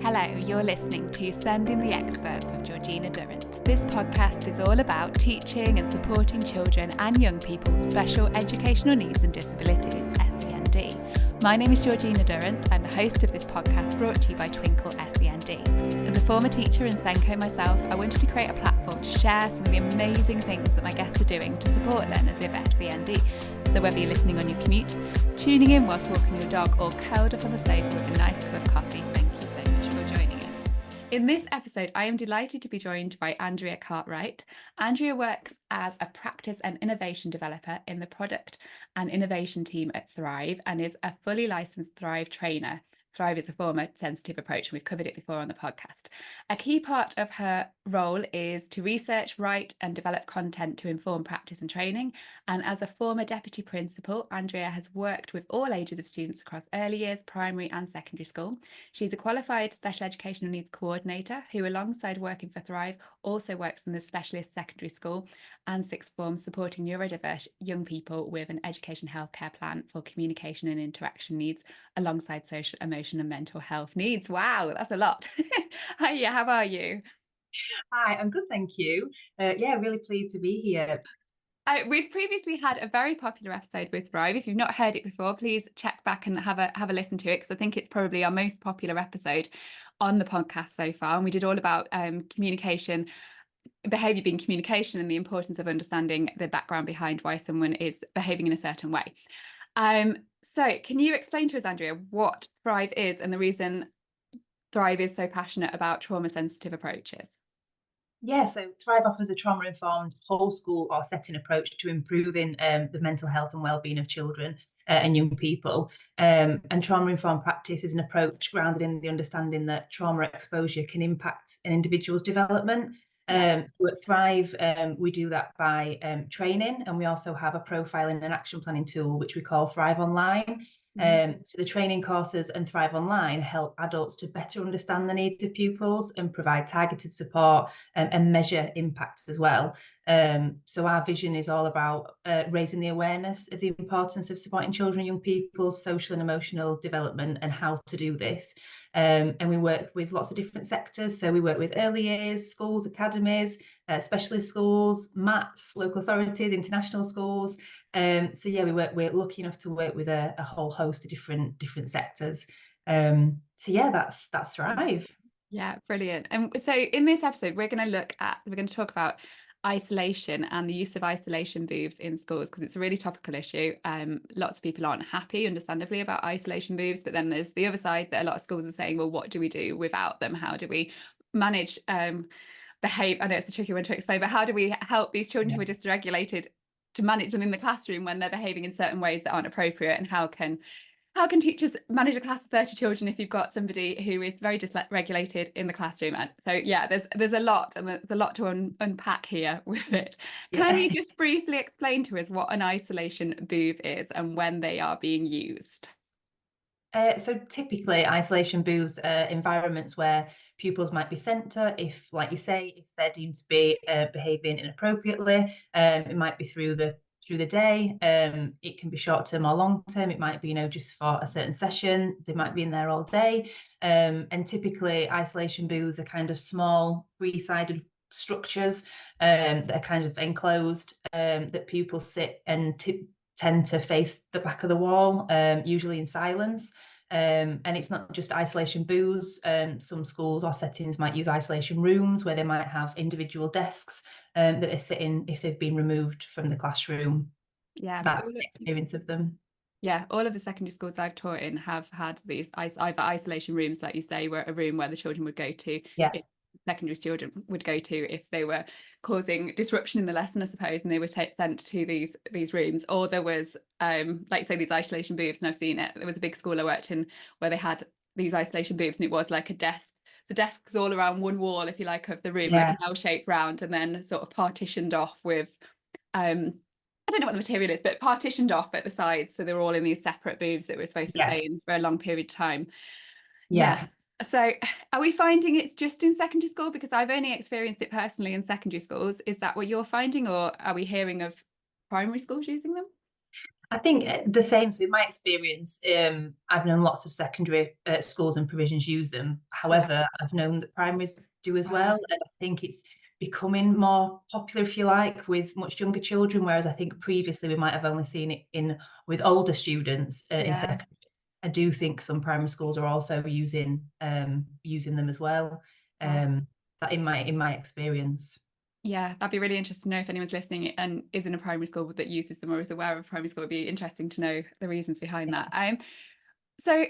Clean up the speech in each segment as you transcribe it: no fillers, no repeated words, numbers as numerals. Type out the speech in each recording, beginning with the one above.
Hello, you're listening to Sending the Experts with Georgina Durrant. This podcast is all about teaching and supporting children and young people with special educational needs and disabilities, SEND. My name is Georgina Durrant. I'm the host of this podcast brought to you by Twinkle SEND. As a former teacher in Senko myself, I wanted to create a platform to share some of the amazing things that my guests are doing to support learners with SEND. So whether you're listening on your commute, tuning in whilst walking your dog, or curled up on the sofa with a nice cup of coffee, thank you so much for joining us. In this episode, I am delighted to be joined by Andrea Cartwright. Andrea works as a practice and innovation developer in the product and innovation team at Thrive and is a fully licensed Thrive trainer. Thrive is a former sensitive approach, and we've covered it before on the podcast. A key part of her role is to research, write, and develop content to inform practice and training. And as a former deputy principal, Andrea has worked with all ages of students across early years, primary, and secondary school. She's a qualified special educational needs coordinator who, alongside working for Thrive, also works in the specialist secondary school and sixth form, supporting neurodiverse young people with an education healthcare plan for communication and interaction needs alongside social, emotional and mental health needs. Wow, that's a lot. Hiya, how are you? Hi, I'm good, thank you. Really pleased to be here. We've previously had a very popular episode with Thrive. If you've not heard it before, please check back and have a listen to it, because I think it's probably our most popular episode on the podcast so far. And we did all about communication, behaviour being communication, and the importance of understanding the background behind why someone is behaving in a certain way. So can you explain to us, Andrea, what Thrive is and the reason Thrive is so passionate about trauma-sensitive approaches? Yeah, so Thrive offers a trauma-informed whole school or setting approach to improving the mental health and well-being of children and young people. And trauma-informed practice is an approach grounded in the understanding that trauma exposure can impact an individual's development. So at Thrive, we do that by training, and we also have a profiling and action planning tool, which we call Thrive Online. So the training courses and Thrive Online help adults to better understand the needs of pupils and provide targeted support and measure impact as well. So our vision is all about raising the awareness of the importance of supporting children and young people's social and emotional development and how to do this. And we work with lots of different sectors. So we work with early years, schools, academies, specialist schools, MATs, local authorities, international schools. We're lucky enough to work with a whole host of different sectors. That's Thrive. Yeah, brilliant. And so in this episode, we're going to talk about isolation and the use of isolation booths in schools, because it's a really topical issue. Lots of people aren't happy, understandably, about isolation booths, but then there's the other side that a lot of schools are saying, well, what do we do without them? How do we manage behave? I know it's a tricky one to explain, but how do we help these children who are dysregulated to manage them in the classroom when they're behaving in certain ways that aren't appropriate? And how can teachers manage a class of 30 children if you've got somebody who is very dysregulated in the classroom? And so, yeah, there's a lot, and there's a lot to unpack here with it. Can you just briefly explain to us what an isolation booth is and when they are being used? So typically, isolation booths are environments where pupils might be sent to if, like you say, if they're deemed to be behaving inappropriately. It might be through the day. It can be short term or long term. It might be, just for a certain session. They might be in there all day. And typically, isolation booths are kind of small, three-sided structures that are kind of enclosed, that pupils sit and tend to face the back of the wall, usually in silence. And it's not just isolation booths. Some schools or settings might use isolation rooms where they might have individual desks that they sit in if they've been removed from the classroom. Yeah, So that's the experience of them. yeah, all of the secondary schools I've taught in have had these either isolation rooms, like you say, where a room where the children would go to, Yeah. if secondary children would go to if they were causing disruption in the lesson, I suppose, and they were sent to these rooms. Or there was, like say, these isolation booths, and I've seen it. There was a big school I worked in where they had these isolation booths, and it was like a desk. So desks all around one wall, if you like, of the room, like Yeah. an L-shaped round, and then sort of partitioned off with I don't know what the material is, but partitioned off at the sides. So they were all in these separate booths that were supposed to Yeah. stay in for a long period of time. Yeah. So are we finding it's just in secondary school? Because I've only experienced it personally in secondary schools. Is that what you're finding, or are we hearing of primary schools using them? I think the same. So in my experience, I've known lots of secondary schools and provisions use them. Yeah. However, I've known that primaries do as Wow. well. And I think it's becoming more popular, if you like, with much younger children, whereas I think previously we might have only seen it in with older students in Yeah. secondary. I do think some primary schools are also using them as well. Wow. That in my experience. Yeah, that'd be really interesting to know if anyone's listening and is in a primary school that uses them or is aware of primary school. It'd be interesting to know the reasons behind that. So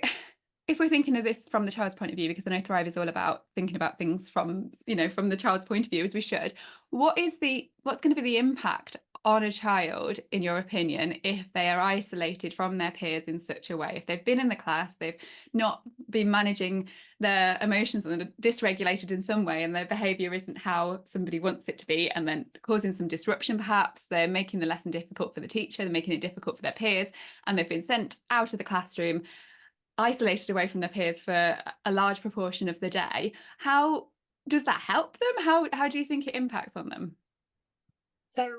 if we're thinking of this from the child's point of view, because I know Thrive is all about thinking about things from, from the child's point of view, as we should, what's going to be the impact on a child, in your opinion, if they are isolated from their peers in such a way? If they've been in the class, they've not been managing their emotions and they're dysregulated in some way, and their behaviour isn't how somebody wants it to be, and then causing some disruption, perhaps they're making the lesson difficult for the teacher, they're making it difficult for their peers, and they've been sent out of the classroom isolated away from their peers for a large proportion of the day. How does that help them? How do you think it impacts on them? So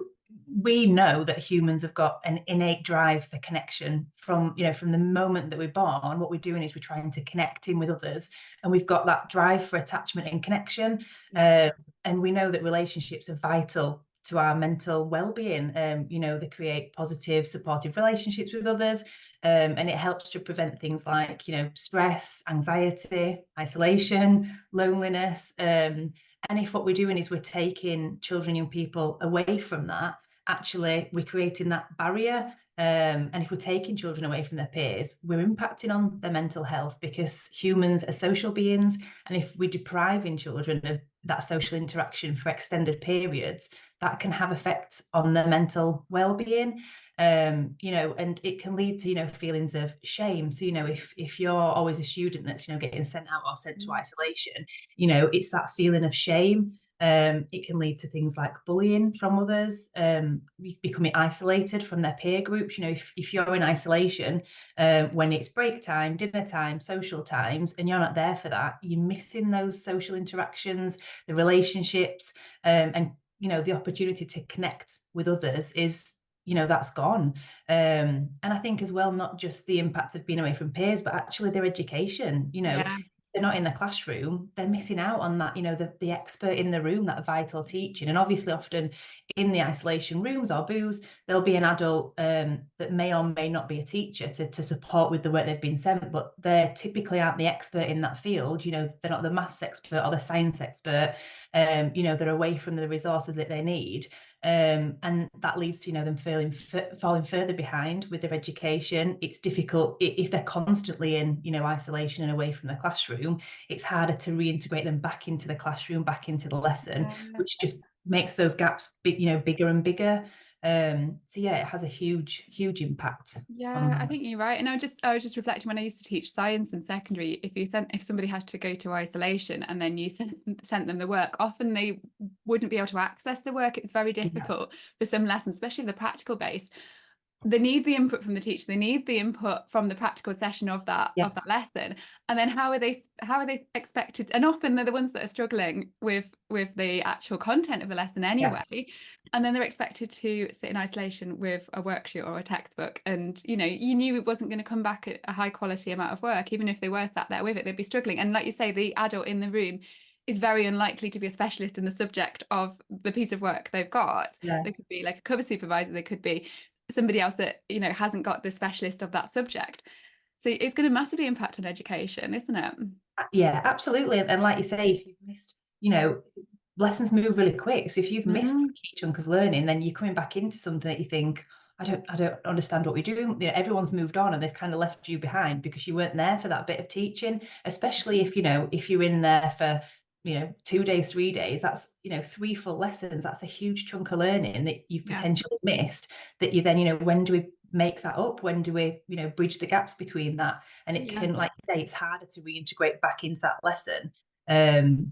we know that humans have got an innate drive for connection from the moment that we're born. What we're doing is we're trying to connect in with others, and we've got that drive for attachment and connection. And we know that relationships are vital to our mental well-being. They create positive, supportive relationships with others, and it helps to prevent things like stress, anxiety, isolation, loneliness. And if what we're doing is we're taking children, young people away from that, actually we're creating that barrier. And if we're taking children away from their peers, we're impacting on their mental health, because humans are social beings. And if we're depriving children of that social interaction for extended periods, that can have effects on their mental well-being. And it can lead to feelings of shame. So if you're always a student that's getting sent out or sent to isolation, it's that feeling of shame. It can lead to things like bullying from others, becoming isolated from their peer groups. If you're in isolation, when it's break time, dinner time, social times, and you're not there for that, you're missing those social interactions, the relationships, and the opportunity to connect with others is that's gone. And I think as well, not just the impact of being away from peers, but actually their education. Yeah. They're not in the classroom, they're missing out on that, the expert in the room, that vital teaching. And obviously often in the isolation rooms or booths, there'll be an adult that may or may not be a teacher to support with the work they've been sent, but they typically aren't the expert in that field. They're not the maths expert or the science expert. They're away from the resources that they need. And that leads to them falling further behind with their education. It's difficult if they're constantly in isolation and away from the classroom. It's harder to reintegrate them back into the classroom, back into the lesson, which just makes those gaps bigger and bigger. So yeah, it has a huge impact Yeah, I on. think you're right. And I was just reflecting when I used to teach science in secondary, if somebody had to go to isolation and then you sent them the work, often they wouldn't be able to access the work. It's very difficult for some lessons, especially the practical base. They need the input from the teacher, they need the input from the practical session of that lesson, and then how are they expected, and often they're the ones that are struggling with the actual content of the lesson anyway, and then they're expected to sit in isolation with a worksheet or a textbook, and you knew it wasn't going to come back at a high quality amount of work. Even if they were sat there with it, they'd be struggling. And like you say, the adult in the room is very unlikely to be a specialist in the subject of the piece of work they've got. They could be like a cover supervisor, they could be somebody else that hasn't got the specialist of that subject. So it's going to massively impact on education, isn't it? Yeah, absolutely. And like you say, if you've missed, lessons move really quick. So if you've missed a key chunk of learning, then you're coming back into something that you think, I don't understand what we do. Everyone's moved on and they've kind of left you behind because you weren't there for that bit of teaching, especially if you're in there for 2 days, 3 days, that's 3 full lessons. That's a huge chunk of learning that you've potentially missed, that you then when do we make that up? When do we bridge the gaps between that? And it can, like you say, it's harder to reintegrate back into that lesson,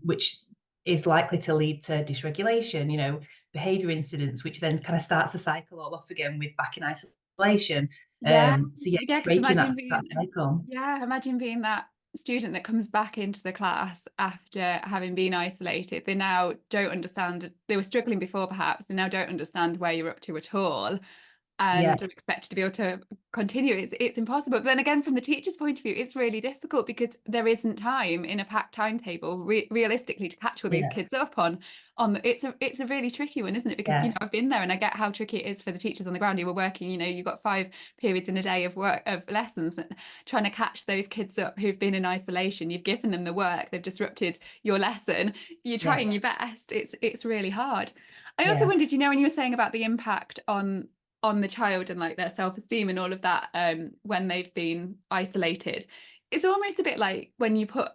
which is likely to lead to dysregulation, behavior incidents, which then kind of starts the cycle all off again with back in isolation. Yeah, So yeah, yeah, because breaking that cycle. imagine being that student that comes back into the class after having been isolated. They now don't understand, they were struggling before perhaps, they now don't understand where you're up to at all. and are expected to be able to continue. It's impossible. But then again, from the teacher's point of view, it's really difficult because there isn't time in a packed timetable realistically to catch all these kids up on it's a really tricky one, isn't it? Because you know, I've been there and I get how tricky it is for the teachers on the ground who were working, you know, you've got 5 periods in a day of work, of lessons, and trying to catch those kids up who've been in isolation. You've given them the work, they've disrupted your lesson, you're trying your best. It's really hard. I also wondered, you know, when you were saying about the impact on the child and like their self-esteem and all of that, when they've been isolated, it's almost a bit like when you put,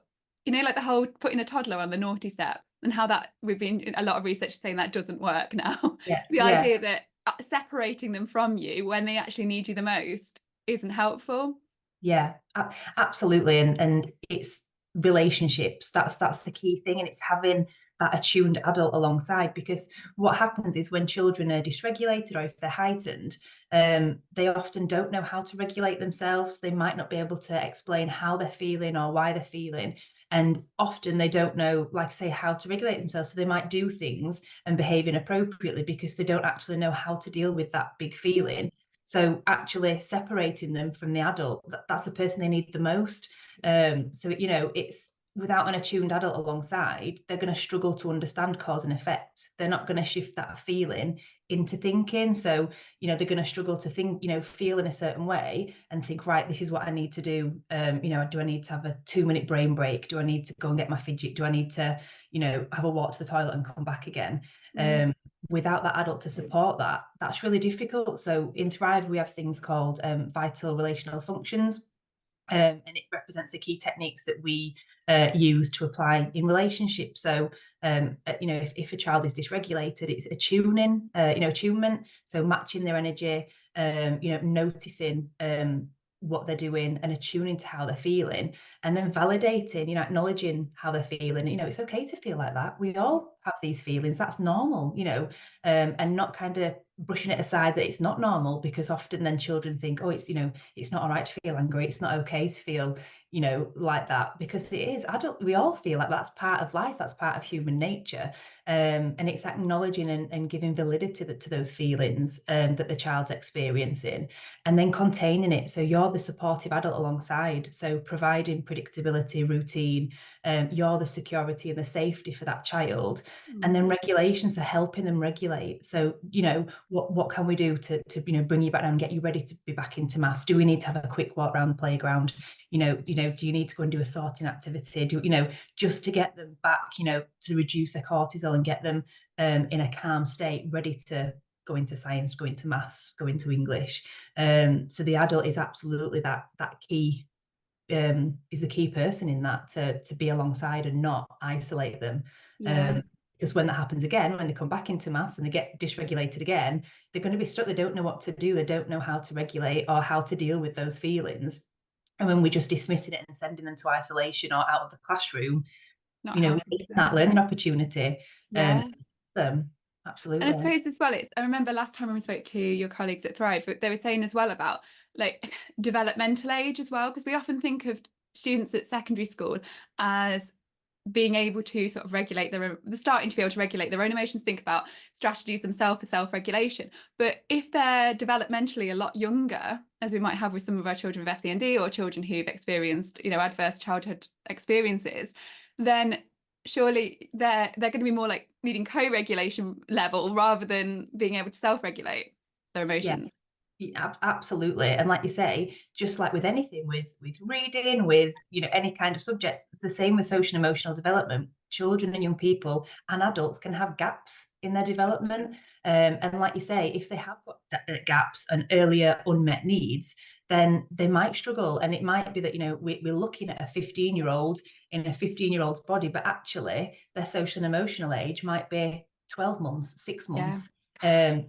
you know, like the whole putting a toddler on the naughty step, and how that, we've been a lot of research saying that doesn't work now. The idea that separating them from you when they actually need you the most isn't helpful. Absolutely. And it's relationships, that's the key thing, and it's having that attuned adult alongside, because what happens is when children are dysregulated, or if they're heightened, they often don't know how to regulate themselves. They might not be able to explain how they're feeling or why they're feeling, and often they don't know, like I say, how to regulate themselves. So they might do things and behave inappropriately because they don't actually know how to deal with that big feeling. So actually separating them from the adult, that's the person they need the most. So, you know, it's without an attuned adult alongside, they're going to struggle to understand cause and effect. They're not going to shift that feeling into thinking. So, you know, they're going to struggle to think, you know, feel in a certain way and think, right, this is what I need to do. You know, do I need to have a 2-minute brain break? Do I need to go and get my fidget? Do I need to, you know, have a walk to the toilet and come back again? Without that adult to support that, that's really difficult. So in Thrive, we have things called vital relational functions. And it represents the key techniques that we use to apply in relationships. So, you know, if a child is dysregulated, it's attuning, you know, attunement. So matching their energy, you know, noticing what they're doing and attuning to how they're feeling, and then validating, you know, acknowledging how they're feeling. You know, it's okay to feel like that. We all have these feelings. That's normal, you know, and not kind of brushing it aside that it's not normal, because often then children think, oh, it's, you know, it's not all right to feel angry, it's not okay to feel, you know, like that, because it is adult. We all feel like that's part of life, that's part of human nature. And it's acknowledging and giving validity to those feelings that the child's experiencing, and then containing it. So you're the supportive adult alongside, so providing predictability, routine, you're the security and the safety for that child. And then regulations are helping them regulate. So, you know, what can we do to you know, bring you back down and get you ready to be back into mass? Do we need to have a quick walk around the playground? You know, do you need to go and do a sorting activity? You know, just to get them back, you know, to reduce their cortisol and get them in a calm state, ready to go into science, go into maths, go into English. So the adult is absolutely that key, is the key person in that, to be alongside and not isolate them. Because when that happens again, when they come back into maths and they get dysregulated again, they're going to be stuck. They don't know what to do. They don't know how to regulate or how to deal with those feelings. And when we're just dismissing it and sending them to isolation or out of the classroom, you know, that learning opportunity. Absolutely. And I suppose as well, I remember last time when we spoke to your colleagues at Thrive, they were saying as well about like developmental age as well, because we often think of students at secondary school as being able to sort of regulate starting to be able to regulate their own emotions, think about strategies themselves for self-regulation. But if they're developmentally a lot younger, as we might have with some of our children with SEND or children who've experienced, you know, adverse childhood experiences, then surely they're going to be more like needing co-regulation level rather than being able to self-regulate their emotions. Yeah, absolutely. And like you say, just like with anything, with reading, with, you know, any kind of subject, it's the same with social and emotional development. Children and young people and adults can have gaps in their development. And like you say, if they have got gaps and earlier unmet needs, then they might struggle. And it might be that, you know, we're looking at a 15-year-old in a 15-year-old's body, but actually their social and emotional age might be 12 months, 6 months.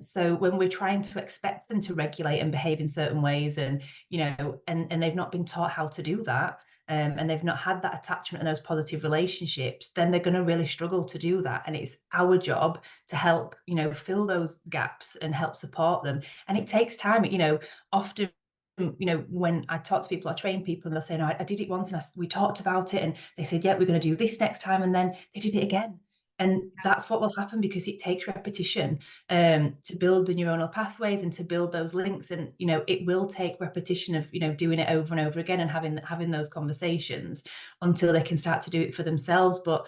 So when we're trying to expect them to regulate and behave in certain ways, and, you know, and they've not been taught how to do that, and they've not had that attachment and those positive relationships, then they're going to really struggle to do that. And it's our job to help, you know, fill those gaps and help support them. And it takes time, you know, often, you know, when I talk to people, I train people, and they'll say, no, I did it once and we talked about it, and they said, yeah, we're going to do this next time, and then they did it again. And that's what will happen, because it takes repetition to build the neuronal pathways and to build those links. And, it will take repetition of, doing it over and over again and having those conversations until they can start to do it for themselves. But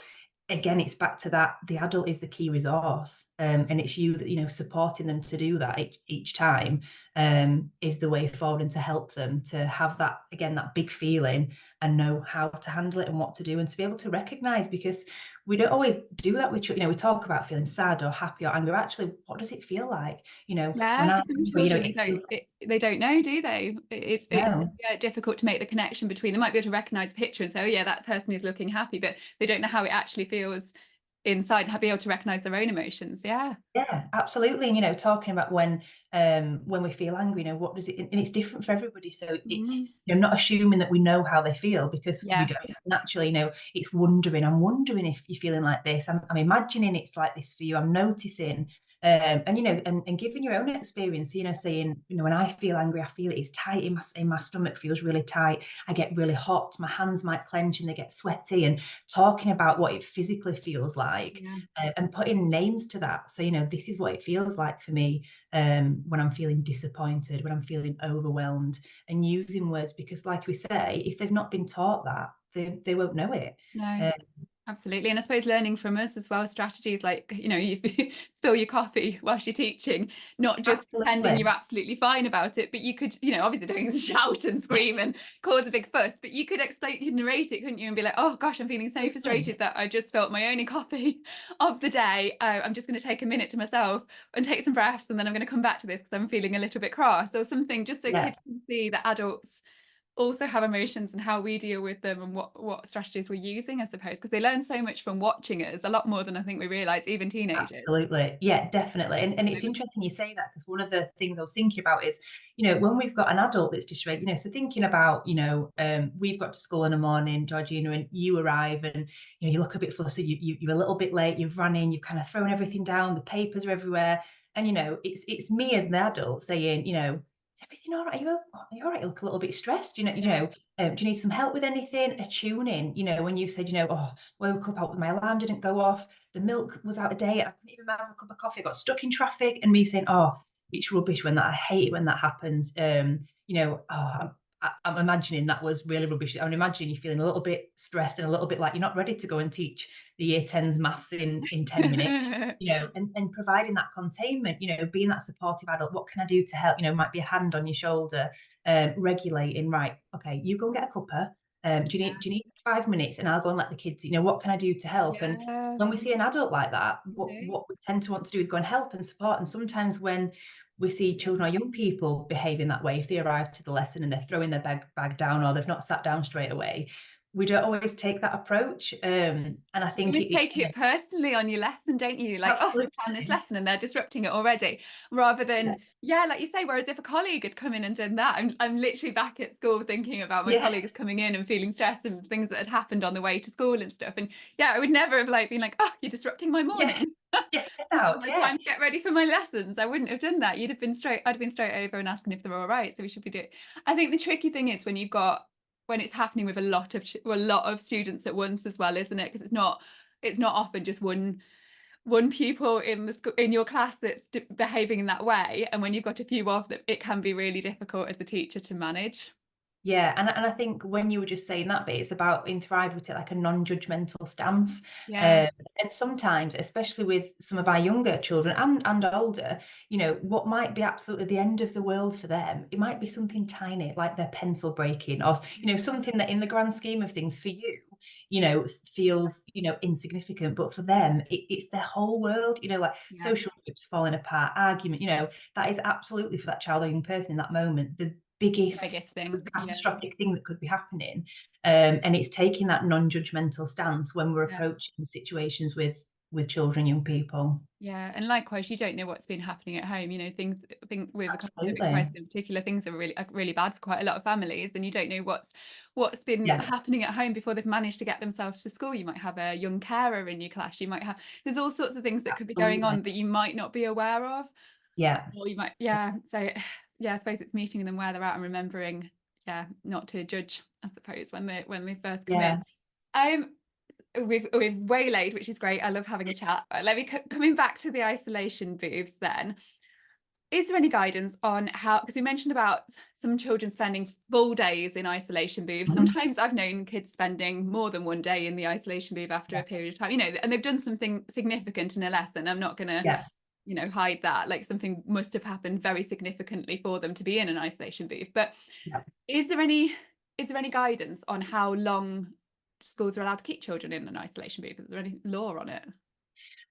again, it's back to that, the adult is the key resource, and it's you that, supporting them to do that each time is the way forward, and to help them to have that, again, that big feeling and know how to handle it and what to do, and to be able to recognize, because we don't always do that with children. We talk about feeling sad or happy or angry. Actually, what does it feel like? When Yeah, I'm for some angry, children, it feels they don't know, do they? It's no. yeah, difficult to make the connection between. They might be able to recognize a picture and say, oh yeah, that person is looking happy, but they don't know how it actually feels inside, and be able to recognize their own emotions. Yeah. Yeah, absolutely. And talking about when we feel angry, what does it, and it's different for everybody. So it's, Mm. not assuming that we know how they feel, because we Yeah. don't. Naturally, it's wondering. I'm wondering if you're feeling like this. I'm imagining it's like this for you. I'm noticing. And and giving your own experience, saying, when I feel angry, I feel it's tight in my stomach, feels really tight. I get really hot. My hands might clench and they get sweaty. And talking about what it physically feels like, Yeah. and putting names to that. So, this is what it feels like for me when I'm feeling disappointed, when I'm feeling overwhelmed, and using words, because, like we say, if they've not been taught that, they won't know it. No. Uh, Absolutely. And I suppose learning from us as well, strategies like, you spill your coffee whilst you're teaching, not just pretending you're Absolutely. absolutely fine about it, but you could, obviously don't shout and scream and cause a big fuss, but you could explain, you narrate it, couldn't you? And be like, oh gosh, I'm feeling so Absolutely. frustrated that I just spilled my only coffee of the day. I'm just going to take a minute to myself and take some breaths, and then I'm going to come back to this because I'm feeling a little bit cross or something, just so Yeah. kids can see that adults also have emotions and how we deal with them, and what strategies we're using, I suppose, because they learn so much from watching us, a lot more than I think we realize, even teenagers. Absolutely. Yeah, definitely. And it's interesting you say that, because one of the things I was thinking about is, when we've got an adult that's dysregulated, so thinking about, we've got to school in the morning, Georgina, and you arrive, and, you look a bit flustered, you're a little bit late, you've run in, you've kind of thrown everything down, the papers are everywhere. And, it's me as an adult saying, is everything all right? Are you all right? You look a little bit stressed, do you need some help with anything? A tune in, when you said, oh, woke up out, my alarm didn't go off, the milk was out of date, I couldn't even have a cup of coffee, I got stuck in traffic, and me saying, oh, it's rubbish when that, I hate it when that happens. I'm imagining that was really rubbish. I'm imagining you feeling a little bit stressed and a little bit like you're not ready to go and teach the year 10s maths in 10 minutes. And providing that containment, being that supportive adult. What can I do to help? Might be a hand on your shoulder, regulating, right, okay, you go and get a cuppa. Do you need 5 minutes, and I'll go and let the kids, what can I do to help? And Yeah, when we see an adult like that, you do. what we tend to want to do is go and help and support. And sometimes when we see children or young people behaving that way, if they arrive to the lesson and they're throwing their bag down, or they've not sat down straight away, we don't always take that approach. And I You think almost take it personally on your lesson, don't you? Like, oh, I planned this absolutely. lesson and they're disrupting it already. Rather than, yeah, like you say, whereas if a colleague had come in and done that, I'm literally back at school thinking about my Yeah. colleagues coming in and feeling stressed and things that had happened on the way to school and stuff. And yeah, I would never have been like, oh, you're disrupting my Yeah. morning. Yeah. Get This is out. my Yeah. time to get ready for my lessons. I wouldn't have done that. I'd have been straight over and asking if they're all right. So we should be doing. I think the tricky thing is when it's happening with a lot of students at once as well, isn't it? Because it's not often just one pupil in in your class that's behaving in that way, and when you've got a few of them, it can be really difficult as a teacher to manage. Yeah, and I think when you were just saying that bit, it's about in Thrive, we take like a non-judgmental stance. Yeah, Um, and sometimes, especially with some of our younger children and older, what might be absolutely the end of the world for them, it might be something tiny, like their pencil breaking, or something that in the grand scheme of things for you, feels, insignificant. But for them, it's their whole world, like yeah, social groups falling apart, argument, that is absolutely, for that child or young person in that moment, the biggest biggest thing. Yeah, catastrophic thing that could be happening. And it's taking that non-judgmental stance when we're yeah. approaching situations with children, young people. Yeah, and likewise, you don't know what's been happening at home. Things, I think with the cost of living Absolutely. crisis in particular, things are really bad for quite a lot of families, and you don't know what's been Yeah, happening at home before they've managed to get themselves to school. You might have a young carer in your class. There's all sorts of things that could be going absolutely. on that you might not be aware of, Yeah, or you might, yeah. So, yeah, I suppose it's meeting them where they're at and remembering, yeah, not to judge, I suppose, when they first come in. yeah. Um, we've waylaid, which is great. I love having a chat. But let me coming back to the isolation booths then. Is there any guidance on how, because we mentioned about some children spending full days in isolation booths. Sometimes I've known kids spending more than one day in the isolation booth after a period of time, you know, and they've done something significant in a lesson. I'm not going to, you know, hide that. Like something must have happened very significantly for them to be in an isolation booth. But is there any guidance on how long schools are allowed to keep children in an isolation booth? Is there any law on it?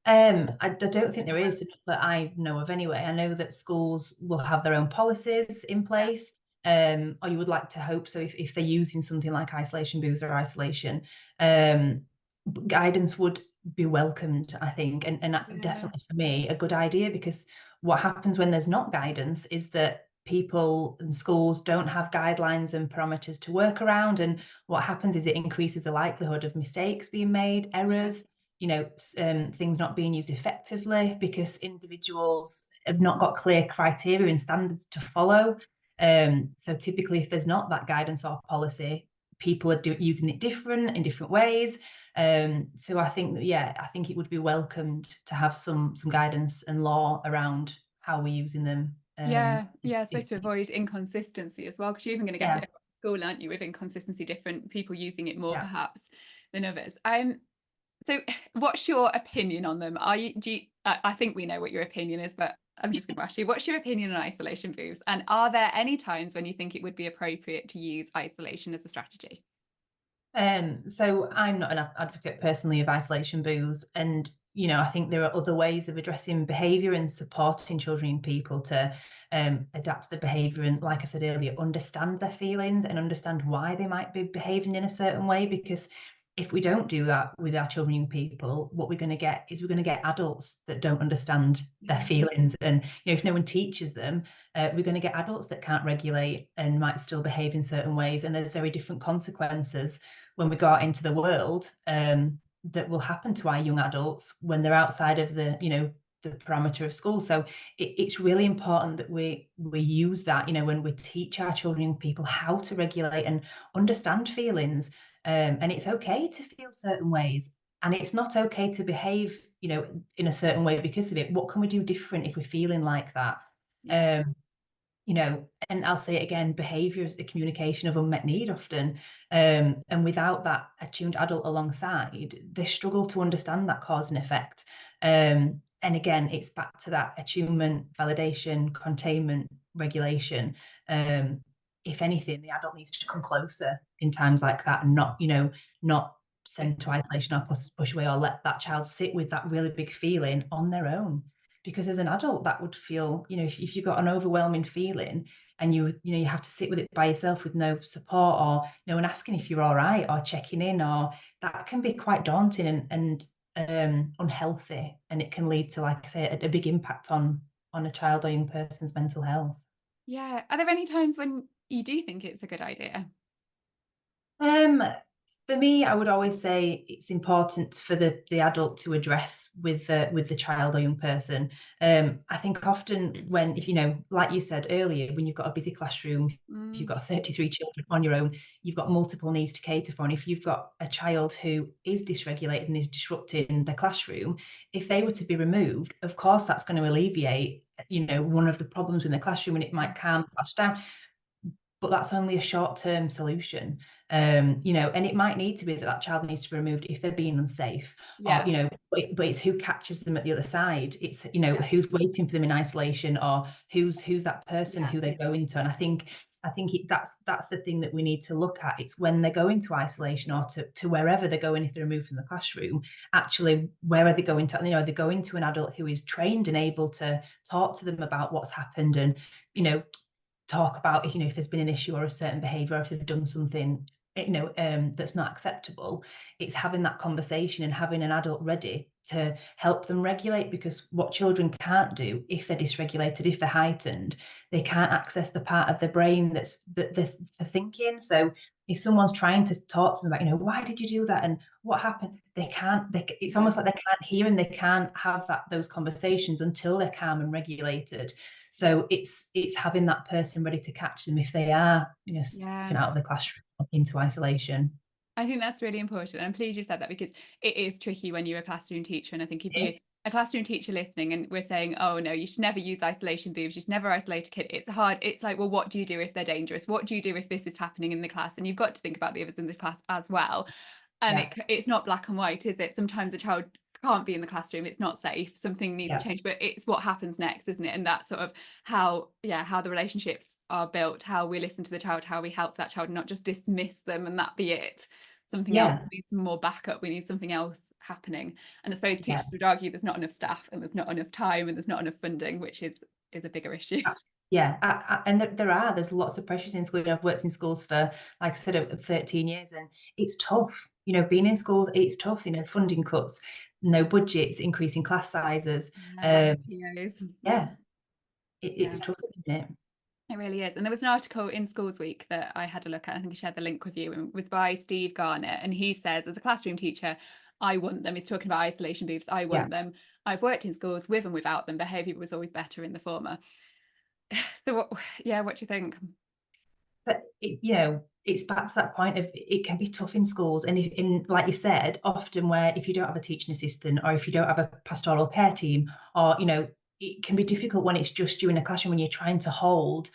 I don't think there is that I know of anyway. I know that schools will have their own policies in place, or you would like to hope so if they're using something like isolation booths or isolation. Guidance would be welcomed, I think, and definitely for me, a good idea, because what happens when there's not guidance is that people and schools don't have guidelines and parameters to work around, and what happens is it increases the likelihood of mistakes being made, errors, you know, things not being used effectively because individuals have not got clear criteria and standards to follow. So typically, if there's not that guidance or policy, people are using it in different ways. So I think, I think it would be welcomed to have some guidance and law around how we're using them. I suppose to avoid inconsistency as well, because you're even going to get it across the school, aren't you, with inconsistency, different people using it more perhaps than others. So what's your opinion on them? I think we know what your opinion is, but I'm just going to ask you, what's your opinion on isolation booths? And are there any times when you think it would be appropriate to use isolation as a strategy? So I'm not an advocate personally of isolation booths, and you know, I think there are other ways of addressing behaviour and supporting children and people to adapt their behaviour and, like I said earlier, understand their feelings and understand why they might be behaving in a certain way. Because if we don't do that with our children and people, what we're going to get is adults that don't understand their feelings, and you know, if no one teaches them, we're going to get adults that can't regulate and might still behave in certain ways, and there's very different consequences when we go out into the world that will happen to our young adults when they're outside of the, you know, the parameter of school. So it's really important that we use that, you know, when we teach our children and people how to regulate and understand feelings. And it's okay to feel certain ways, and it's not okay to behave, you know, in a certain way because of it. What can we do different if we're feeling like that? You know, and I'll say it again, behaviour is the communication of unmet need often. And without that attuned adult alongside, they struggle to understand that cause and effect. And again, it's back to that attunement, validation, containment, regulation. If anything, the adult needs to come closer in times like that, and not, you know, not send to isolation or push away, or let that child sit with that really big feeling on their own. Because as an adult, that would feel, you know, if you've got an overwhelming feeling and you know, you have to sit with it by yourself with no support or no one asking if you're all right or checking in, or that can be quite daunting and unhealthy, and it can lead to, like I say, a big impact on a child or young person's mental health. Yeah. Are there any times when you do think it's a good idea? For me, I would always say it's important for the adult to address with the child or young person. I think often when, if you know, like you said earlier, when you've got a busy classroom, if you've got 33 children on your own, you've got multiple needs to cater for. And if you've got a child who is dysregulated and is disrupting the classroom, if they were to be removed, of course, that's going to alleviate, you know, one of the problems in the classroom, and it might calm the class down. But that's only a short-term solution. You know, and it might need to be that child needs to be removed if they're being unsafe, or, you know, but it's who catches them at the other side. It's, you know, who's waiting for them in isolation, or who's that person who they go into. And I think that's the thing that we need to look at. It's when they go into isolation or to wherever they're going, if they're removed from the classroom, actually, where are they going to? You know, they're going to an adult who is trained and able to talk to them about what's happened, and, you know, talk about, you know, if there's been an issue or a certain behavior, or if they've done something, you know, that's not acceptable. It's having that conversation and having an adult ready to help them regulate, because what children can't do if they're dysregulated, if they're heightened, they can't access the part of their brain that's they're thinking. So if someone's trying to talk to them about, you know, why did you do that and what happened, they can't, it's almost like they can't hear, and they can't have those conversations until they're calm and regulated. So it's having that person ready to catch them if they are, you know, sitting out of the classroom into isolation. I think that's really important. I'm pleased you said that because it is tricky when you're a classroom teacher. And I think if Yeah. you're a classroom teacher listening and we're saying, oh no, you should never use isolation booths, you should never isolate a kid. It's hard. It's like, well, what do you do if they're dangerous? What do you do if this is happening in the class? And you've got to think about the others in the class as well. And Yeah. it's not black and white, is it? Sometimes a child can't be in the classroom, it's not safe, something needs Yeah. to change, but it's what happens next, isn't it? And that's sort of how the relationships are built, how we listen to the child, how we help that child, not just dismiss them and that be it. Something else, Yeah. we need some more backup, we need something else happening. And I suppose Yeah. teachers would argue there's not enough staff and there's not enough time and there's not enough funding, which is a bigger issue. Yeah, and there's lots of pressures in school. I've worked in schools for, like I said, 13 years, and it's tough. Being in schools, it's tough. Funding cuts, no budgets, increasing class sizes. Lack of Um, PAs. yeah, Yeah. it's tough, isn't it? It really is. And there was an article in Schools Week that I had a look at. I think I shared the link with you, and with by Steve Garnett. And he says, as a classroom teacher, I want them. He's talking about isolation booths. I Yeah. want them. I've worked in schools with and without them. Behaviour was always better in the former. So what do you think? But it's back to that point of it can be tough in schools, and like you said, often where if you don't have a teaching assistant or if you don't have a pastoral care team, or it can be difficult when it's just you in a classroom when you're trying to hold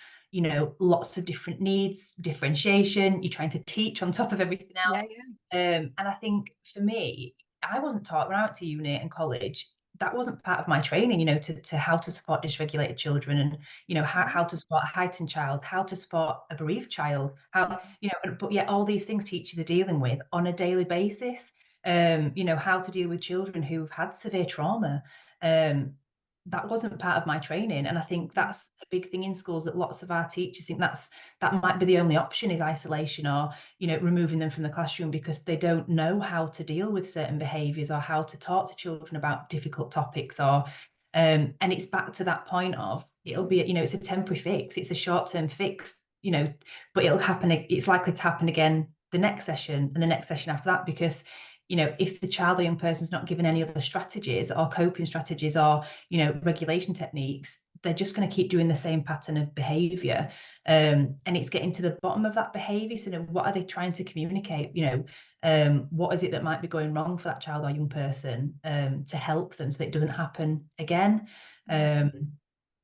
lots of different needs, differentiation. You're trying to teach on top of everything Yeah, else, and I think for me, I wasn't taught when I went to uni and college. That wasn't part of my training, to how to support dysregulated children, and how to support a heightened child, how to support a bereaved child, but yet all these things teachers are dealing with on a daily basis. How to deal with children who've had severe trauma. That wasn't part of my training, and I think yeah. that's a big thing in schools, that lots of our teachers think that might be the only option, is isolation, or removing them from the classroom, because they don't know how to deal with certain behaviors or how to talk to children about difficult topics, or and it's back to that point of, it'll be it's a temporary fix, it's a short-term fix, but it's likely to happen again the next session and the next session after that, because if the child or young person's not given any other strategies or coping strategies or regulation techniques, they're just going to keep doing the same pattern of behavior, and it's getting to the bottom of that behavior. So what are they trying to communicate? What is it that might be going wrong for that child or young person, to help them so that it doesn't happen again.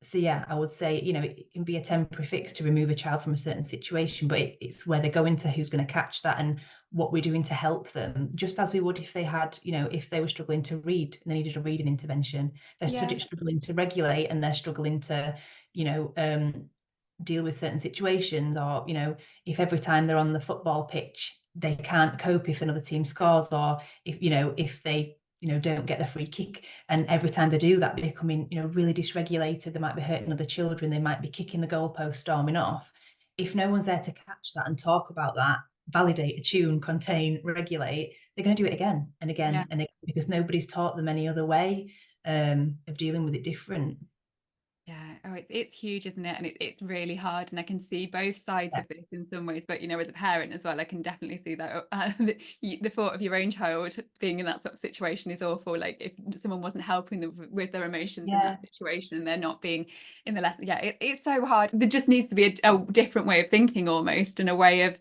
So yeah, I would say, it can be a temporary fix to remove a child from a certain situation, but it's where they're going to, who's going to catch that, and what we're doing to help them, just as we would if they had, if they were struggling to read and they needed a reading intervention. They're struggling to regulate, and they're struggling to, deal with certain situations, or, if every time they're on the football pitch, they can't cope if another team scores, or if they don't get the free kick, and every time they do that, they're becoming really dysregulated. They might be hurting other children, they might be kicking the goalpost, storming off. If no one's there to catch that and talk about that, validate, attune, contain, regulate, they're going to do it again and again and again, because nobody's taught them any other way of dealing with it different. Yeah, it's huge, isn't it? And it's really hard. And I can see both sides of this in some ways. But, as a parent as well, I can definitely see that the thought of your own child being in that sort of situation is awful. Like if someone wasn't helping them with their emotions in that situation, and they're not being in the lesson. Yeah, it's so hard. There just needs to be a different way of thinking almost, and a way of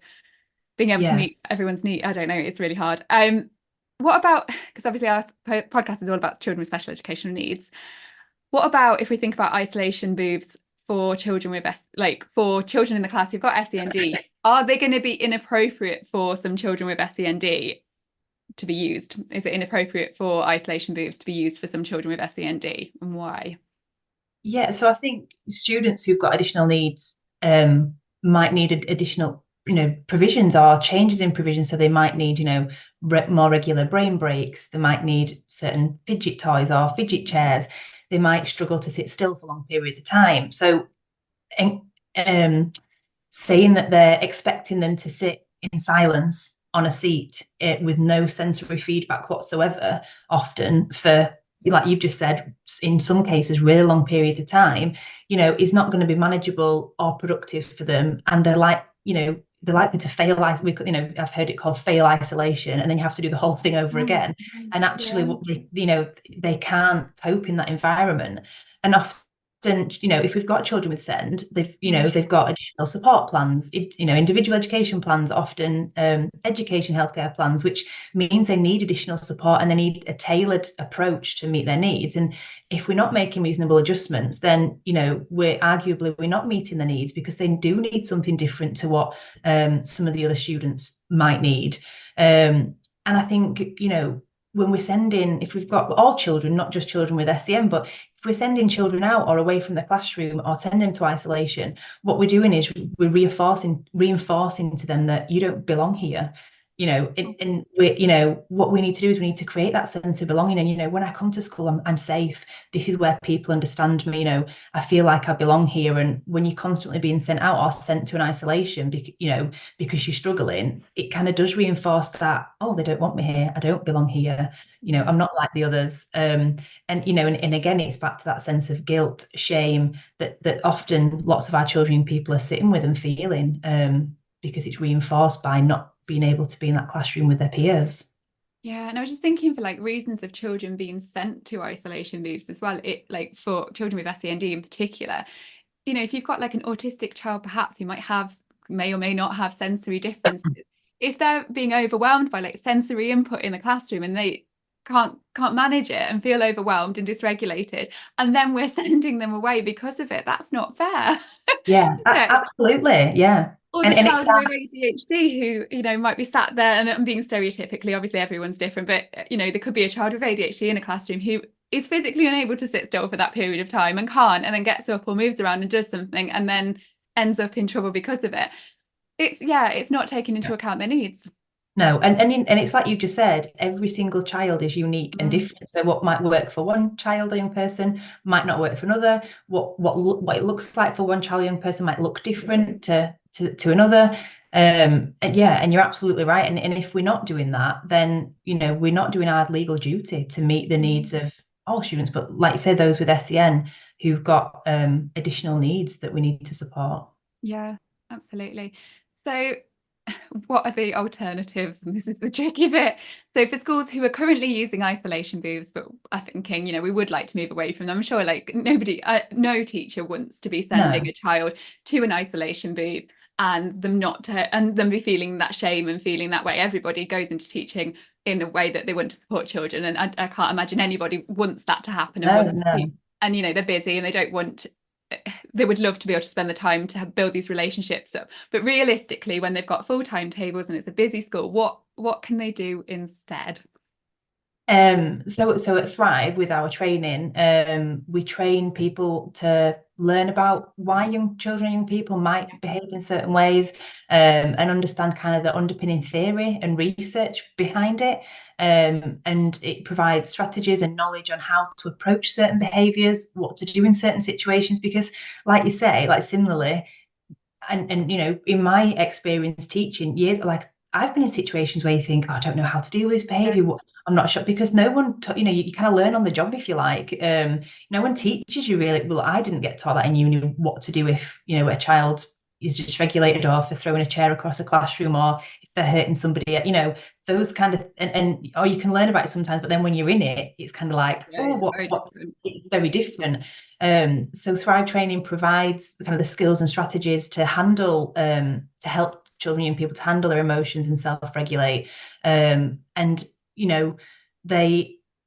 being able to meet everyone's need. I don't know. It's really hard. What about, because obviously our podcast is all about children with special educational needs. What about if we think about isolation booths for children with for children in the class who've got SEND? Are they going to be inappropriate for some children with SEND to be used? Is it inappropriate for isolation booths to be used for some children with SEND, and why? Yeah, so I think students who've got additional needs might need additional provisions or changes in provisions. So they might need more regular brain breaks. They might need certain fidget toys or fidget chairs. They might struggle to sit still for long periods of time. So saying that they're expecting them to sit in silence on a seat with no sensory feedback whatsoever, often for, like you've just said, in some cases really long periods of time, is not going to be manageable or productive for them. And they're likely to fail. I've heard it called fail isolation, and then you have to do the whole thing over again. And actually, they can't cope in that environment. And often if we've got children with SEND, they've got additional support plans, individual education plans, often education healthcare plans, which means they need additional support and they need a tailored approach to meet their needs. And if we're not making reasonable adjustments, then we're not meeting the needs, because they do need something different to what some of the other students might need. And I think, when we're sending, if we've got all children, not just children with SEN, but if we're sending children out or away from the classroom or sending them to isolation, what we're doing is we're reinforcing to them that you don't belong here. And what we need to do is we need to create that sense of belonging. And when I come to school, I'm safe. This is where people understand me. I feel like I belong here. And when you're constantly being sent out or sent to an isolation, because you're struggling, it kind of does reinforce that, oh, they don't want me here. I don't belong here. I'm not like the others. And again, it's back to that sense of guilt, shame that often lots of our children and people are sitting with and feeling, because it's reinforced by not being able to be in that classroom with their peers. Yeah, and I was just thinking, for like reasons of children being sent to isolation moves as well, it like for children with SEND in particular, if you've got like an autistic child perhaps who may or may not have sensory differences, if they're being overwhelmed by like sensory input in the classroom and they can't manage it and feel overwhelmed and dysregulated, and then we're sending them away because of it, that's not fair. Yeah, absolutely. Yeah. Or the child with ADHD who, might be sat there, and I'm being stereotypically, obviously everyone's different, but, there could be a child with ADHD in a classroom who is physically unable to sit still for that period of time and can't, and then gets up or moves around and does something and then ends up in trouble because of it. It's not taking into account their needs. No, and it's like you just said, every single child is unique and different. So what might work for one child or young person might not work for another. What it looks like for one child or young person might look different to another. And you're absolutely right. And if we're not doing that, then we're not doing our legal duty to meet the needs of all students. But like you say, those with SEN who've got additional needs that we need to support. Yeah, absolutely. So what are the alternatives? And this is the tricky bit. So for schools who are currently using isolation booths, but are thinking, we would like to move away from them. I'm sure like no teacher wants to be sending a child to an isolation booth and them be feeling that shame and feeling that way. Everybody goes into teaching in a way that they want to support children. And I can't imagine anybody wants that to happen. And they're busy and they would love to be able to spend the time to build these relationships up. But realistically, when they've got full timetables and it's a busy school, what can they do instead? So at Thrive, with our training, we train people to learn about why young children and young people might behave in certain ways, and understand kind of the underpinning theory and research behind it. And it provides strategies and knowledge on how to approach certain behaviours, what to do in certain situations, because like you say, like similarly, and in my experience teaching years, like I've been in situations where you think, oh, I don't know how to deal with this behaviour. I'm not sure, because no one, you kind of learn on the job, if you like. No one teaches you really. Well, I didn't get taught that in uni, what to do if, a child is dysregulated, or if they're throwing a chair across a classroom, or if they're hurting somebody, those kind of, or you can learn about it sometimes, but then when you're in it, it's kind of like, it's very different. So Thrive training provides the kind of the skills and strategies to handle, to help children and young people to handle their emotions and self-regulate. And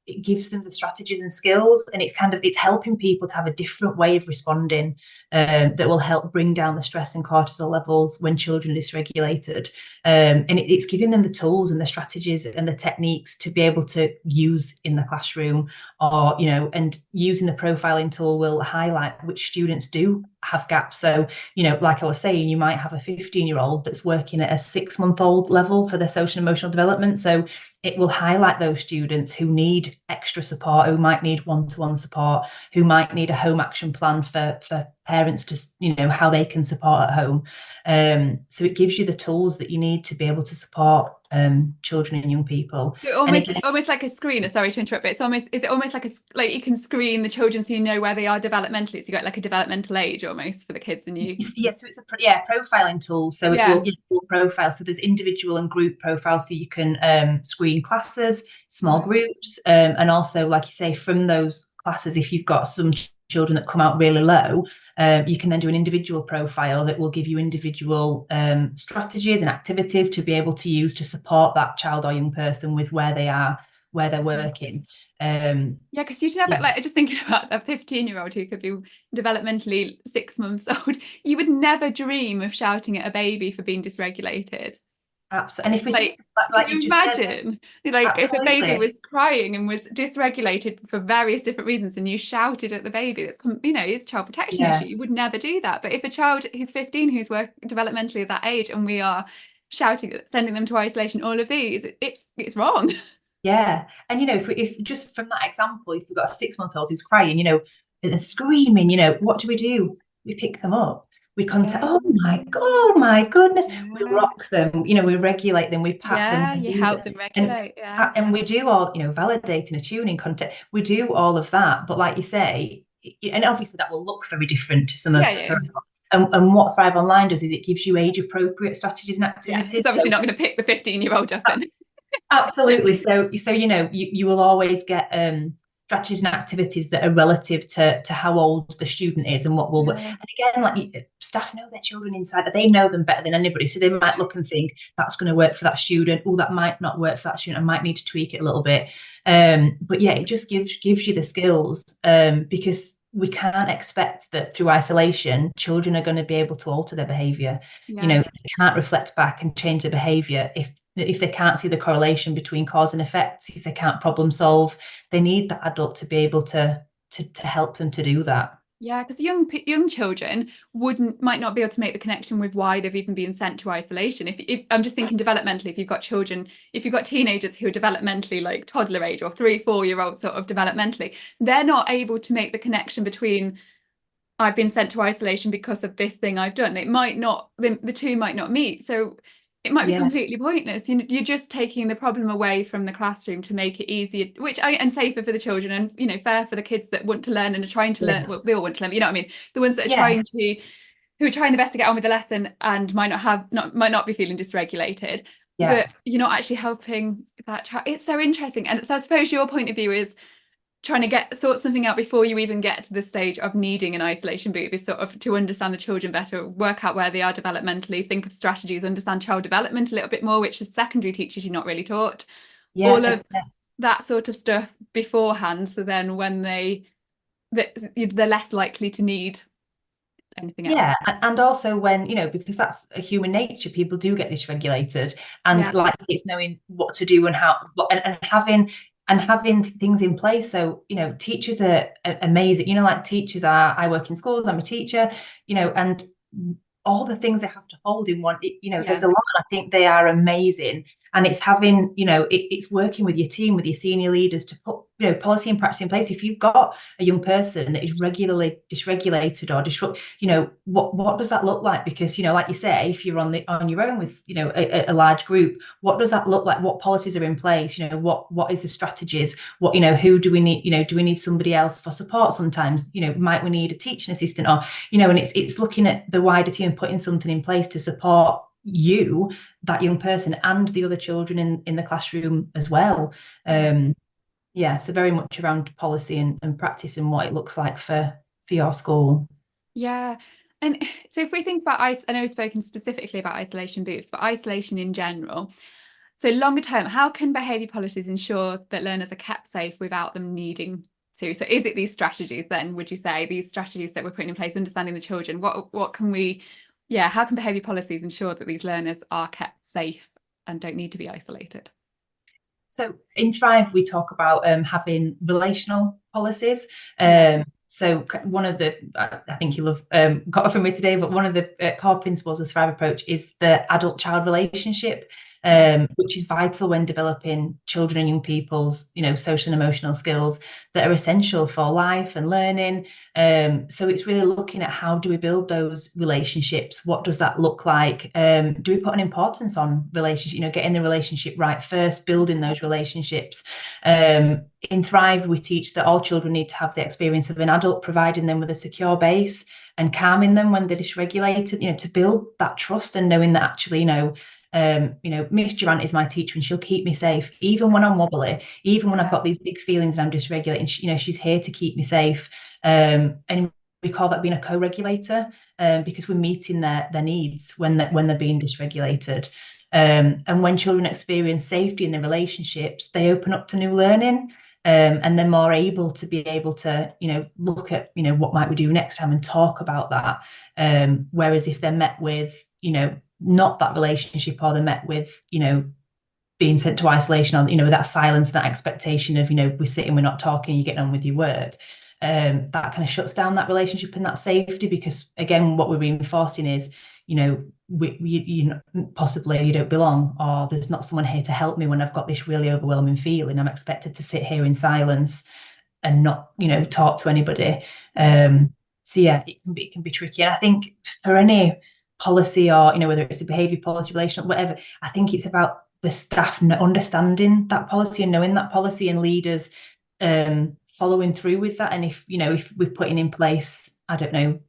it gives them the strategies and skills, and it's helping people to have a different way of responding, that will help bring down the stress and cortisol levels when children are dysregulated. And it's giving them the tools and the strategies and the techniques to be able to use in the classroom, or and using the profiling tool will highlight which students do have gaps. So like I was saying, you might have a 15-year-old that's working at a 6-month-old level for their social and emotional development. So it will highlight those students who need extra support, who might need one-to-one support, who might need a home action plan for parents to how they can support at home. So it gives you the tools that you need to be able to support children and young people. Almost like a screener. Sorry to interrupt, but is it almost like you can screen the children so you know where they are developmentally? So you got like a developmental age almost for the kids and you. Yeah, so it's a profiling tool. So it will give you profile. So there's individual and group profiles, so you can screen classes, small groups, and also, like you say, from those classes, if you've got some children that come out really low, you can then do an individual profile that will give you individual strategies and activities to be able to use to support that child or young person with where they are, where they're working. Yeah, because you'd never, like, just thinking about a 15-year-old who could be developmentally 6 months old, you would never dream of shouting at a baby for being dysregulated. Absolutely. And if we Like, like can you just imagine, said, like, if a baby absolutely. was crying and was dysregulated for various different reasons and you shouted at the baby, that's, you know, it's a child protection Yeah. issue. You would never do that. But if a child who's 15, who's developmentally at that age, and we are shouting, sending them to isolation, all of these, it's wrong. Yeah. And, you know, if just from that example, if we've got a 6-month-old who's crying, you know, and screaming, you know, what do? We pick them up. We contact, Yeah. oh my goodness. We Yeah. rock them, you know, we regulate them, we pat them. Yeah, you help them regulate. Yeah. And we do all, you know, validating, attuning content. We do all of that. But like you say, and obviously that will look very different to some of Yeah. and what Thrive Online does is it gives you age appropriate strategies and Yeah. activities. It's obviously not going to pick the 15-year-old up and Absolutely. So you know, you will always get strategies and activities that are relative to how old the student is and what will work. yeah. And again, like staff know their children inside, they know them better than anybody. So they might look and think that's going to work for that student. Oh, that might not work for that student. I might need to tweak it a little bit. But yeah, it just gives you the skills because we can't expect that through isolation, children are going to be able to alter their behaviour. Yeah. You know, they can't reflect back and change their behaviour if they can't see the correlation between cause and effect, if they can't problem solve. They need that adult to be able to help them to do that. Yeah, because young children might not be able to make the connection with why they've even been sent to isolation. If I'm just thinking developmentally, if you've got teenagers who are developmentally like toddler age or 3-4-year-olds sort of developmentally, they're not able to make the connection between I've been sent to isolation because of this thing I've done. It might not, the two might not meet. So it might be completely pointless. You're just taking the problem away from the classroom to make it easier, and safer for the children, and, you know, fair for the kids that want to learn and are trying to learn. Well, they all want to learn, but you know what I mean? The ones that are who are trying their best to get on with the lesson and might not be feeling dysregulated. But you're not actually helping that child. It's so interesting. And so I suppose your point of view is trying to sort something out before you even get to the stage of needing an isolation booth, is sort of to understand the children better, work out where they are developmentally, think of strategies, understand child development a little bit more, which as secondary teachers you're not really taught. All of that sort of stuff beforehand, so then when they're less likely to need anything else. Yeah, and also when, you know, because that's a human nature, people do get dysregulated, and like it's knowing what to do and how, and having things in place. So, you know, teachers are amazing. You know, like teachers I work in schools, I'm a teacher, you know, and all the things they have to hold in one, you know, there's a lot. I think they are amazing. And it's having, you know, it's working with your team, with your senior leaders to put, you know, policy and practice in place. If you've got a young person that is regularly dysregulated or disrupt, you know, what does that look like? Because, you know, like you say, if you're on your own with, you know, a large group, what does that look like? What policies are in place? You know, what is the strategies? What, you know, who do we need? You know, do we need somebody else for support sometimes? You know, might we need a teaching assistant, or, you know, and it's looking at the wider team and putting something in place to support you, that young person, and the other children in the classroom as well. So very much around policy and practice and what it looks like for your school. Yeah. And so if we think about I know we've spoken specifically about isolation booths, but isolation in general. So longer term, how can behaviour policies ensure that learners are kept safe without them needing to? So is it these strategies then, would you say, these strategies that we're putting in place, understanding the children? What can we, how can behaviour policies ensure that these learners are kept safe and don't need to be isolated? So in Thrive, we talk about having relational policies. So one of the, I think you'll have got it from me today, but one of the core principles of Thrive approach is the adult-child relationship, which is vital when developing children and young people's, you know, social and emotional skills that are essential for life and learning. So it's really looking at how do we build those relationships? What does that look like? Do we put an importance on relationship, you know, getting the relationship right first, building those relationships? In Thrive, we teach that all children need to have the experience of an adult providing them with a secure base and calming them when they're dysregulated, you know, to build that trust and knowing that actually, you know, Miss Durrant is my teacher and she'll keep me safe, even when I'm wobbly, even when I've got these big feelings and I'm dysregulating. She's here to keep me safe. And we call that being a co-regulator, because we're meeting their needs when they're being dysregulated. And when children experience safety in their relationships, they open up to new learning. And they're more able to look at what might we do next time and talk about that. Whereas if they're met with not that relationship, or they're met with being sent to isolation, or that silence, that expectation of we're sitting, we're not talking, you're getting on with your work, that kind of shuts down that relationship and that safety, because again what we're reinforcing is possibly you don't belong, or there's not someone here to help me when I've got this really overwhelming feeling. I'm expected to sit here in silence and not talk to anybody. So yeah, it can be tricky. And I think for any policy, or whether it's a behaviour policy, relational, whatever, I think it's about the staff understanding that policy and knowing that policy, and leaders following through with that. And if we're putting in place, I don't know,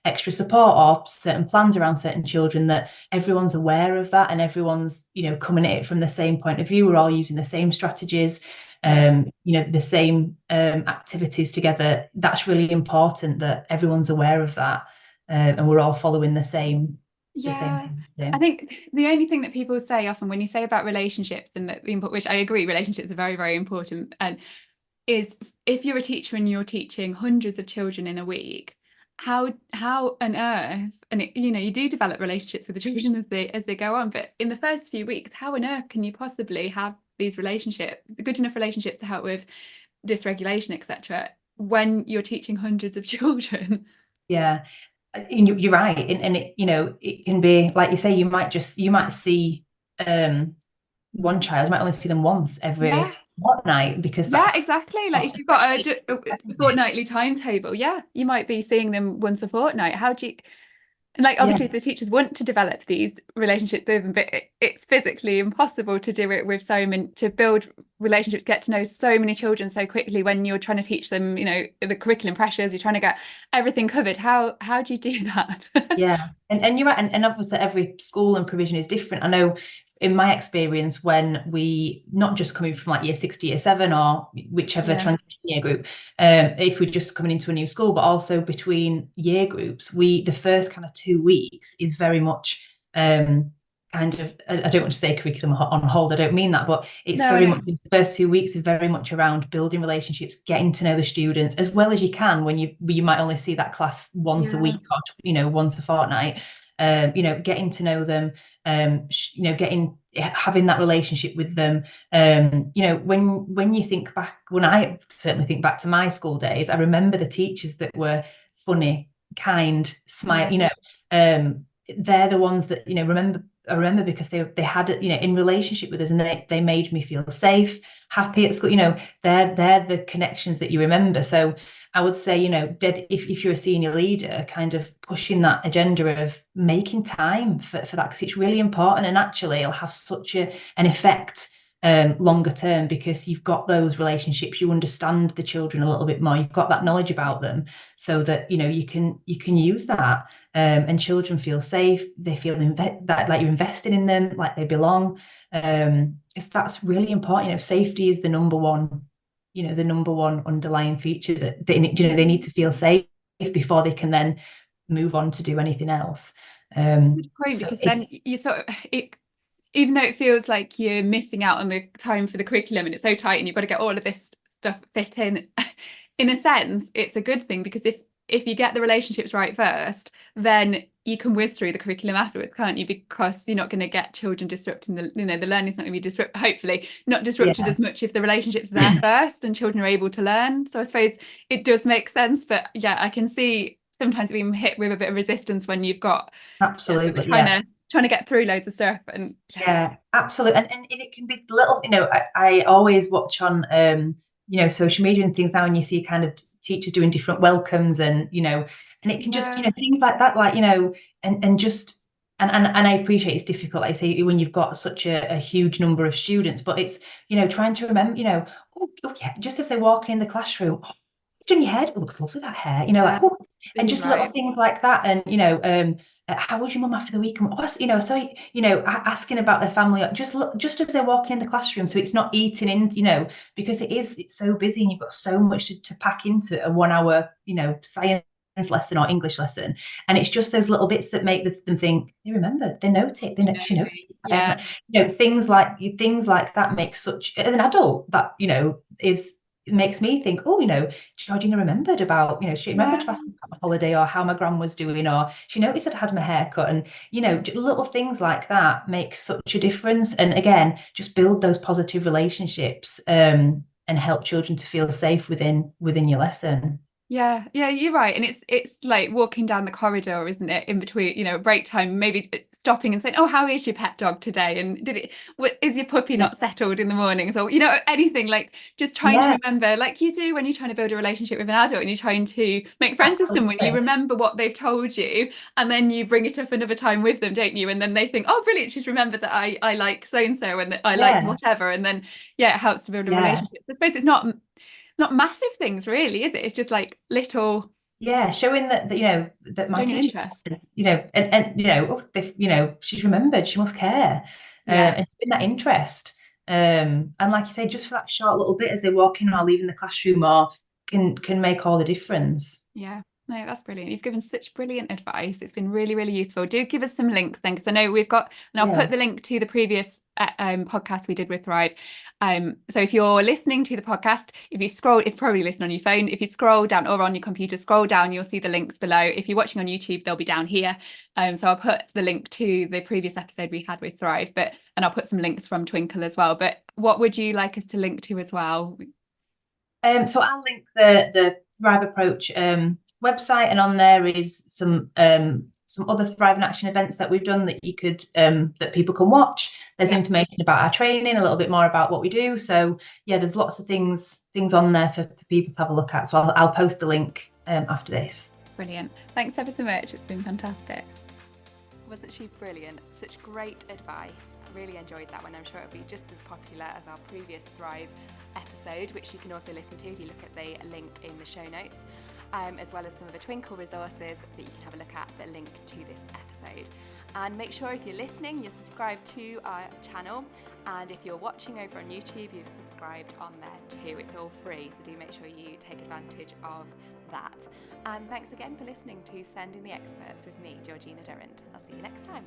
extra support or certain plans around certain children, that everyone's aware of that and everyone's coming at it from the same point of view. We're all using the same strategies, the same activities together. That's really important, that everyone's aware of that, and we're all following the same. I think the only thing that people say often when you say about relationships, and that the input, which I agree, relationships are very, very important, and is if you're a teacher and you're teaching hundreds of children in a week, how on earth, and you do develop relationships with the children as they go on, but in the first few weeks, how on earth can you possibly have these relationships, good enough relationships to help with dysregulation, etc., when you're teaching hundreds of children? Yeah, you're right, and it can be like you say, you might see one child, you might only see them once every fortnight, because that's exactly. Like if you've got a fortnightly timetable, you might be seeing them once a fortnight. How do you, and like obviously if the teachers want to develop these relationships with them, but it's physically impossible to do it with so many, to build relationships, get to know so many children so quickly when you're trying to teach them the curriculum pressures, you're trying to get everything covered. How do you do that? And you're right, and obviously every school and provision is different. I know in my experience, when we, not just coming from like year 6 to year 7 or whichever transition year group, if we're just coming into a new school, but also between year groups, the first kind of 2 weeks is very much kind of, I don't want to say curriculum on hold, I don't mean that, but it's very much, the first 2 weeks are very much around building relationships, getting to know the students as well as you can, when you might only see that class once a week, or once a fortnight. Getting to know them, having that relationship with them. When you think back, when I certainly think back to my school days, I remember the teachers that were funny, kind, smile. They're the ones that I remember because they had in relationship with us, and they made me feel safe, happy at school. They're the connections that you remember. So I would say, if you're a senior leader, kind of pushing that agenda of making time for that, because it's really important, and actually it'll have such an effect longer term, because you've got those relationships, you understand the children a little bit more, you've got that knowledge about them, so that you can use that, and children feel safe, they feel that like you're invested in them, like they belong. That's really important. Safety is the number one underlying feature, that they need to feel safe before they can then move on to do anything else. Good point, because then you sort of even though it feels like you're missing out on the time for the curriculum and it's so tight and you've got to get all of this stuff fit in a sense, it's a good thing, because if you get the relationships right first, then you can whiz through the curriculum afterwards, can't you? Because you're not going to get children disrupting the learning's not going to be disrupted, hopefully not disrupted as much, if the relationships are there first and children are able to learn. So I suppose it does make sense, but I can see sometimes being hit with a bit of resistance when you've got absolutely trying to get through loads of stuff. And absolutely, and it can be little, I always watch on social media and things now, and you see kind of teachers doing different welcomes, and and it can just things like that, like and just and I appreciate it's difficult, like I say, when you've got such a huge number of students, but it's trying to remember just as they're walking in the classroom, you've done your hair, it looks lovely, that hair, like, And This is just little right. things like that. And, how was your mum after the weekend? Asking about their family, just as they're walking in the classroom. So it's not eating in, because it's so busy and you've got so much to pack into a 1 hour, science lesson or English lesson. And it's just those little bits that make them think, they remember, they note it, she noticed. Yeah. Things like that make such, as an adult, that, is, it makes me think, oh, Georgina remembered about, she remembered Yeah. to ask me about my holiday or how my gran was doing, or she noticed I'd had my hair cut. And, little things like that make such a difference. And again, just build those positive relationships, and help children to feel safe within your lesson. Yeah, you're right. And it's like walking down the corridor, isn't it? In between, break time, maybe stopping and saying, "Oh, how is your pet dog today? And is your puppy Yeah, not settled in the morning?" So, anything like just trying to yeah, remember, like you do when you're trying to build a relationship with an adult and you're trying to make friends with someone, you absolutely. remember what they've told you and then you bring it up another time with them, don't you? And then they think, "Oh, brilliant, she's remembered that I like so and so and that I like Yeah, whatever." And then yeah, it helps to build a yeah. relationship. I suppose it's not massive things really, is it? It's just like little Yeah, showing that my showing an teacher interest. cares, she's remembered, she must care, Yeah, and showing that interest, and like you say, just for that short little bit as they walk in or leaving the classroom, or can make all the difference. yeah. No, that's brilliant. You've given such brilliant advice. It's been really, really useful. Do give us some links then, because I know we've got, and I'll put Yeah, the link to the previous podcast we did with Thrive. So if you're listening to the podcast, if probably listen on your phone, if you scroll down or on your computer, scroll down, you'll see the links below. If you're watching on YouTube, they'll be down here. So I'll put the link to the previous episode we had with Thrive, and I'll put some links from Twinkle as well. But what would you like us to link to as well? so I'll link the Thrive Approach website, and on there is some other Thrive in Action events that we've done that you could that people can watch. There's Yeah. information about our training, a little bit more about what we do. So yeah, there's lots of things on there for people to have a look at. So I'll post a link after this. Brilliant. Thanks ever so much. It's been fantastic. Wasn't she brilliant? Such great advice. I really enjoyed that one. I'm sure it'll be just as popular as our previous Thrive episode, which you can also listen to if you look at the link in the show notes, as well as some of the Twinkle resources that you can have a look at that link to this episode. And make sure if you're listening, you're subscribed to our channel. And if you're watching over on YouTube, you've subscribed on there too. It's all free, so do make sure you take advantage of that. And thanks again for listening to Sending the Experts with me, Georgina Durrant. I'll see you next time.